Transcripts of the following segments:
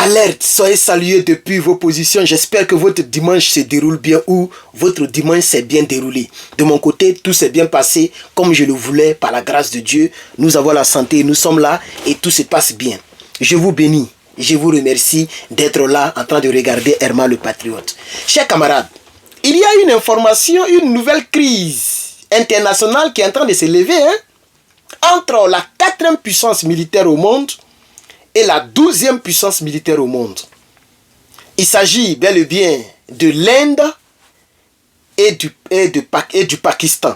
Alerte, soyez salués depuis vos positions. J'espère que votre dimanche se déroule bien ou votre dimanche s'est bien déroulé. De mon côté, tout s'est bien passé comme je le voulais par la grâce de Dieu. Nous avons la santé, nous sommes là et tout se passe bien. Je vous bénis, je vous remercie d'être là en train de regarder Herman le Patriote. Chers camarades, il y a une information, une nouvelle crise internationale qui est en train de se lever entre la 4e puissance militaire au monde et la 12e puissance militaire au monde. Il s'agit bel et bien de l'Inde et du Pakistan.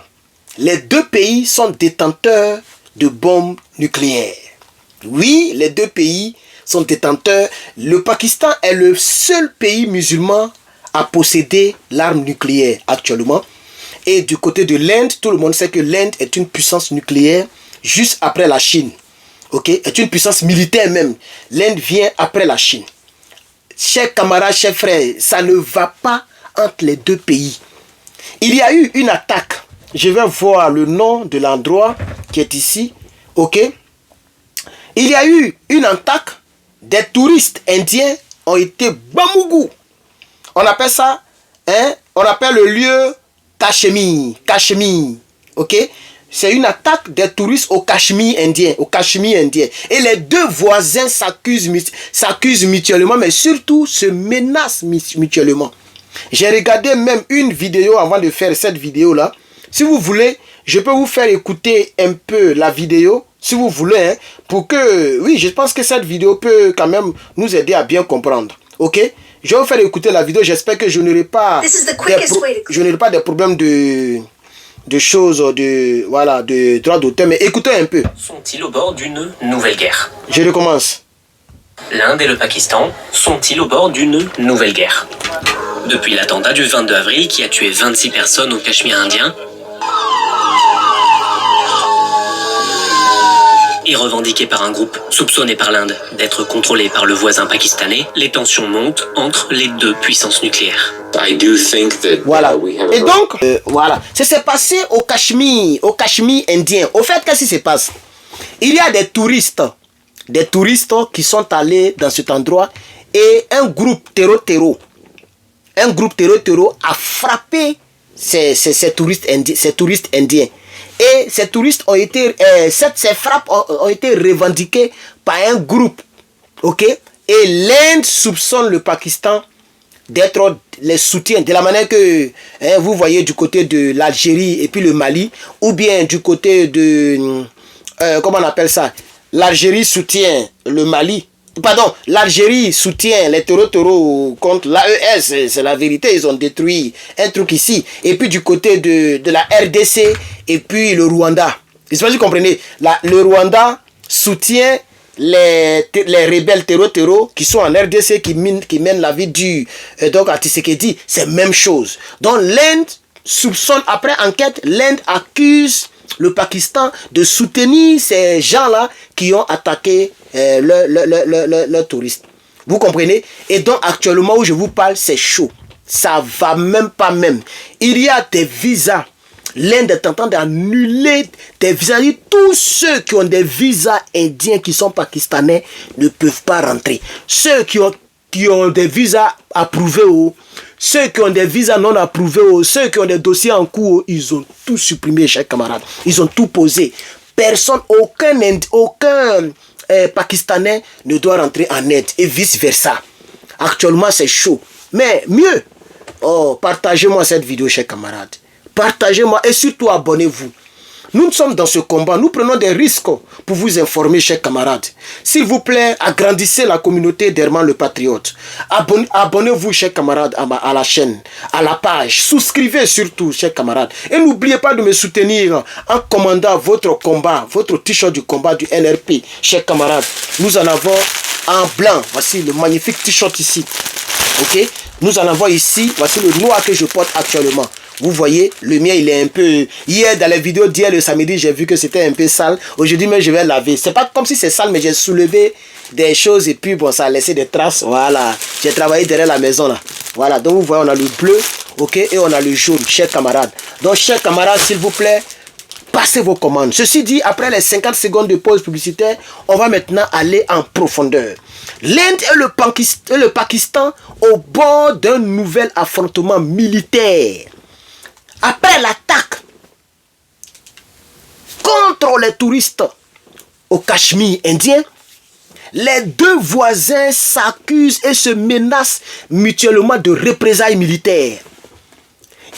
Les deux pays sont détenteurs de bombes nucléaires. Oui, les deux pays sont détenteurs. Le Pakistan est le seul pays musulman à posséder l'arme nucléaire actuellement. Et du côté de l'Inde, tout le monde sait que l'Inde est une puissance nucléaire juste après la Chine. Ok, est une puissance militaire même. L'Inde vient après la Chine. Chers camarades, chers frères, ça ne va pas entre les deux pays. Il y a eu une attaque. Je vais voir le nom de l'endroit qui est ici. Ok. Il y a eu une attaque. Des touristes indiens ont été Bamougou. On appelle ça, on appelle le lieu Cachemire. Cachemire. Ok. C'est une attaque des touristes au Cachemire indien. Et les deux voisins s'accusent mutuellement, mais surtout se menacent mutuellement. J'ai regardé même une vidéo avant de faire cette vidéo-là. Si vous voulez, je peux vous faire écouter un peu la vidéo, si vous voulez, pour que... Oui, je pense que cette vidéo peut quand même nous aider à bien comprendre. Ok? Je vais vous faire écouter la vidéo. J'espère que je n'aurai pas des problèmes de choses, de droits d'auteur, mais écoutez un peu. Sont-ils au bord d'une nouvelle guerre? Je recommence. L'Inde et le Pakistan sont-ils au bord d'une nouvelle guerre? Depuis l'attentat du 22 avril qui a tué 26 personnes au Cachemire indien, et revendiqué par un groupe soupçonné par l'Inde d'être contrôlé par le voisin pakistanais, les tensions montent entre les deux puissances nucléaires. Voilà. Et donc, voilà. Ça s'est passé au Cachemire indien. Au fait, qu'est-ce qui se passe? Il y a des touristes qui sont allés dans cet endroit et un groupe terreau a frappé ces touristes indiens. Et ces touristes ont été, ces frappes ont été revendiquées par un groupe, ok? Et l'Inde soupçonne le Pakistan d'être les soutiens, de la manière que vous voyez du côté de l'Algérie et puis le Mali, ou bien du côté de, comment on appelle ça? L'Algérie soutient le Mali. Pardon, l'Algérie soutient les taureaux contre l'AES, c'est la vérité, ils ont détruit un truc ici. Et puis du côté de la RDC et puis le Rwanda. Je sais pas si vous comprenez, le Rwanda soutient les rebelles terreaux qui sont en RDC, qui mènent la vie dure. Donc à Tshisekedi, c'est la même chose. Donc l'Inde soupçonne, après enquête, l'Inde accuse le Pakistan de soutenir ces gens-là qui ont attaqué le touriste. Vous comprenez? Et donc actuellement où je vous parle, c'est chaud. Ça va même pas même. Il y a des visas. L'Inde est en train d'annuler des visas. Tous ceux qui ont des visas indiens qui sont pakistanais ne peuvent pas rentrer. Ceux qui ont des visas approuvés, ceux qui ont des visas non approuvés, ceux qui ont des dossiers en cours, ils ont tout supprimé, chers camarades. Ils ont tout posé. Personne, aucun Pakistanais ne doit rentrer en Inde et vice-versa. Actuellement, c'est chaud. Mais mieux, partagez-moi cette vidéo, chers camarades. Partagez-moi et surtout abonnez-vous. Nous sommes dans ce combat, nous prenons des risques pour vous informer, chers camarades. S'il vous plaît, agrandissez la communauté d'Herman le Patriote. Abonnez-vous, chers camarades, à la chaîne, à la page. Souscrivez surtout, chers camarades. Et n'oubliez pas de me soutenir en commandant votre combat, votre t-shirt du combat du NRP, chers camarades. Nous en avons en blanc. Voici le magnifique t-shirt ici. Ok? Nous en avons ici. Voici le noir que je porte actuellement. Vous voyez, le mien, il est un peu... Hier, dans les vidéos d'hier, le samedi, j'ai vu que c'était un peu sale. Aujourd'hui, même, je vais laver. C'est pas comme si c'est sale, mais j'ai soulevé des choses et puis, bon, ça a laissé des traces. Voilà. J'ai travaillé derrière la maison, là. Voilà. Donc, vous voyez, on a le bleu, ok, et on a le jaune, chers camarades. Donc, chers camarades, s'il vous plaît, passez vos commandes. Ceci dit, après les 50 secondes de pause publicitaire, on va maintenant aller en profondeur. L'Inde et le Pakistan au bord d'un nouvel affrontement militaire. Après l'attaque contre les touristes au Cachemire indien, les deux voisins s'accusent et se menacent mutuellement de représailles militaires.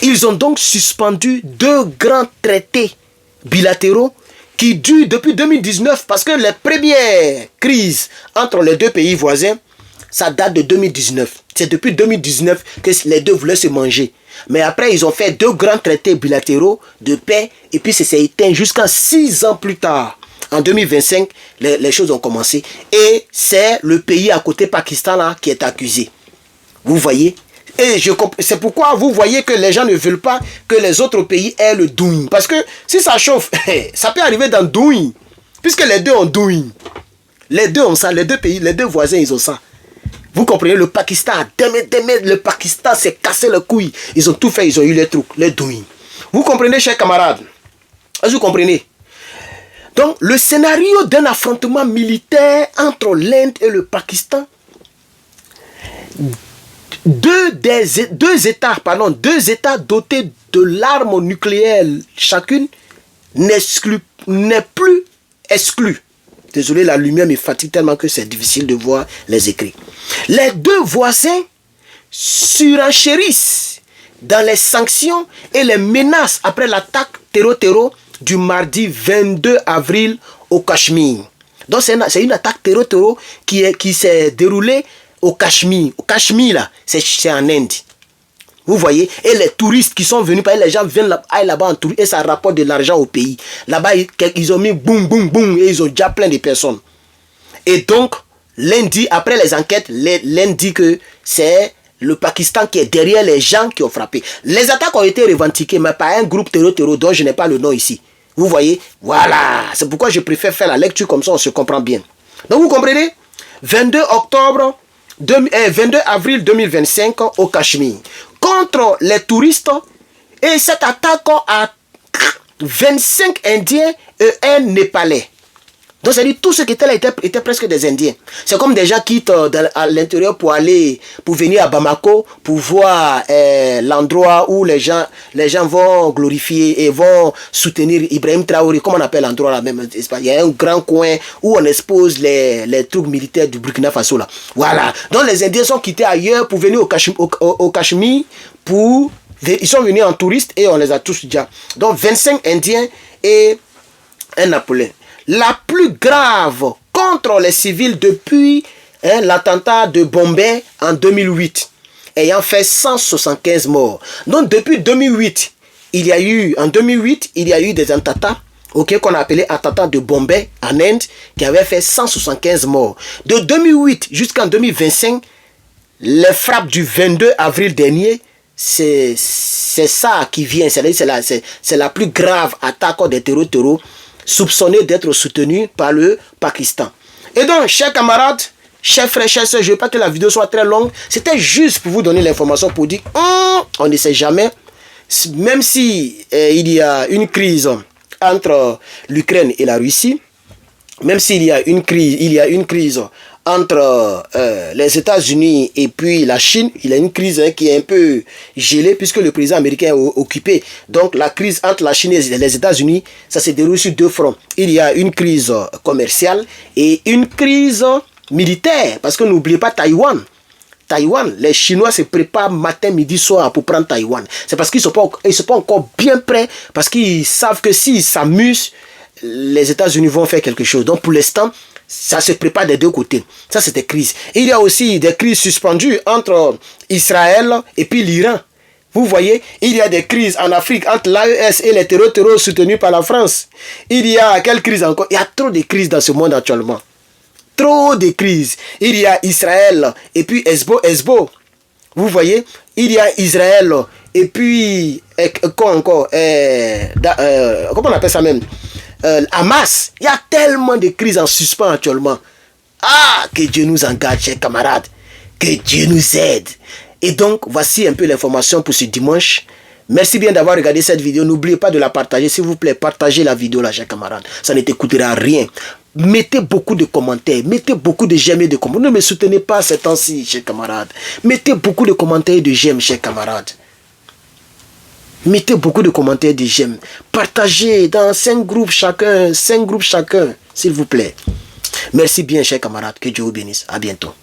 Ils ont donc suspendu deux grands traités bilatéraux qui durent depuis 2019 parce que les premières crises entre les deux pays voisins, ça date de 2019. C'est depuis 2019 que les deux voulaient se manger. Mais après, ils ont fait deux grands traités bilatéraux de paix et puis ça s'est éteint jusqu'à 6 ans plus tard. En 2025, les choses ont commencé. Et c'est le pays à côté, Pakistan, là, qui est accusé. Vous voyez? Et c'est pourquoi vous voyez que les gens ne veulent pas que les autres pays aient le doing. Parce que si ça chauffe, ça peut arriver dans doing. Puisque les deux ont doing. Les deux ont ça, les deux pays, les deux voisins, ils ont ça. Vous comprenez, le Pakistan, le Pakistan s'est cassé le couille. Ils ont tout fait, ils ont eu les trucs, les doing. Vous comprenez, chers camarades? Vous comprenez? Donc, le scénario d'un affrontement militaire entre l'Inde et le Pakistan, deux États dotés de l'arme nucléaire chacune, n'est plus exclu. Désolé, la lumière me fatigue tellement que c'est difficile de voir les écrits. Les deux voisins surenchérissent dans les sanctions et les menaces après l'attaque terreau du mardi 22 avril au Cachemire. Donc c'est une attaque terreau qui s'est déroulée au Cachemire. Au Cachemire, là, c'est en Inde. Vous voyez? Et les touristes qui sont venus, les gens viennent là-bas en tourisme et ça rapporte de l'argent au pays. Là-bas, ils ont mis boum, boum, boum et ils ont déjà plein de personnes. Et donc, l'Inde dit, après les enquêtes, l'Inde dit que c'est le Pakistan qui est derrière les gens qui ont frappé. Les attaques ont été revendiquées, mais par un groupe terroriste dont je n'ai pas le nom ici. Vous voyez? Voilà. C'est pourquoi je préfère faire la lecture comme ça, on se comprend bien. Donc, vous comprenez? 22 avril 2025 au Cachemire. Contre les touristes, et cette attaque a 25 Indiens et un Népalais. Donc, c'est-à-dire tous ceux qui étaient là étaient presque des Indiens. C'est comme des gens qui quittent à l'intérieur pour venir à Bamako, pour voir l'endroit où les gens vont glorifier et vont soutenir Ibrahim Traoré. Comment on appelle l'endroit là même? Il y a un grand coin où on expose les troupes militaires du Burkina Faso là. Voilà. Donc, les Indiens sont quittés ailleurs pour venir au Cachemire ils sont venus en touriste et on les a tous déjà. Donc, 25 Indiens et un Napoléon. La plus grave contre les civils depuis l'attentat de Bombay en 2008, ayant fait 175 morts. Donc depuis 2008, il y a eu des attentats qu'on a appelé attentats de Bombay en Inde qui avaient fait 175 morts. De 2008 jusqu'en 2025, les frappes du 22 avril dernier, c'est ça qui vient. C'est la plus grave attaque des terreaux soupçonné d'être soutenu par le Pakistan. Et donc, chers camarades, chers frères, chers soeurs, je ne veux pas que la vidéo soit très longue. C'était juste pour vous donner l'information pour dire, on ne sait jamais, même si il y a une crise entre l'Ukraine et la Russie, même s'il y a une crise entre les États-Unis et puis la Chine, il y a une crise qui est un peu gelée puisque le président américain est occupé. Donc la crise entre la Chine et les États-Unis, ça se déroule sur deux fronts. Il y a une crise commerciale et une crise militaire. Parce que n'oubliez pas Taïwan. Les Chinois se préparent matin, midi, soir pour prendre Taïwan. C'est parce qu'ils ne sont pas encore bien prêts, parce qu'ils savent que s'ils s'amusent, les États-Unis vont faire quelque chose. Donc pour l'instant, ça se prépare des deux côtés. Ça, c'est des crises. Il y a aussi des crises suspendues entre Israël et puis l'Iran. Vous voyez, il y a des crises en Afrique entre l'AES et les terreaux soutenus par la France. Il y a quelle crise encore? Il y a trop de crises dans ce monde actuellement. Trop de crises. Il y a Israël et puis Hezbollah. Vous voyez, il y a Israël et puis quoi encore? Comment on appelle ça même? Hamas. Il y a tellement de crises en suspens actuellement. Ah, que Dieu nous engage, chers camarades. Que Dieu nous aide. Et donc, voici un peu l'information pour ce dimanche. Merci bien d'avoir regardé cette vidéo. N'oubliez pas de la partager. S'il vous plaît, partagez la vidéo là, chers camarades. Ça ne te coûtera rien. Mettez beaucoup de commentaires, mettez beaucoup de j'aime et de commentaires. Ne me soutenez pas ces temps-ci, chers camarades. Mettez beaucoup de commentaires et de j'aime, chers camarades. Mettez beaucoup de commentaires et de j'aime. Partagez dans 5 groupes chacun, s'il vous plaît. Merci bien, chers camarades. Que Dieu vous bénisse. À bientôt.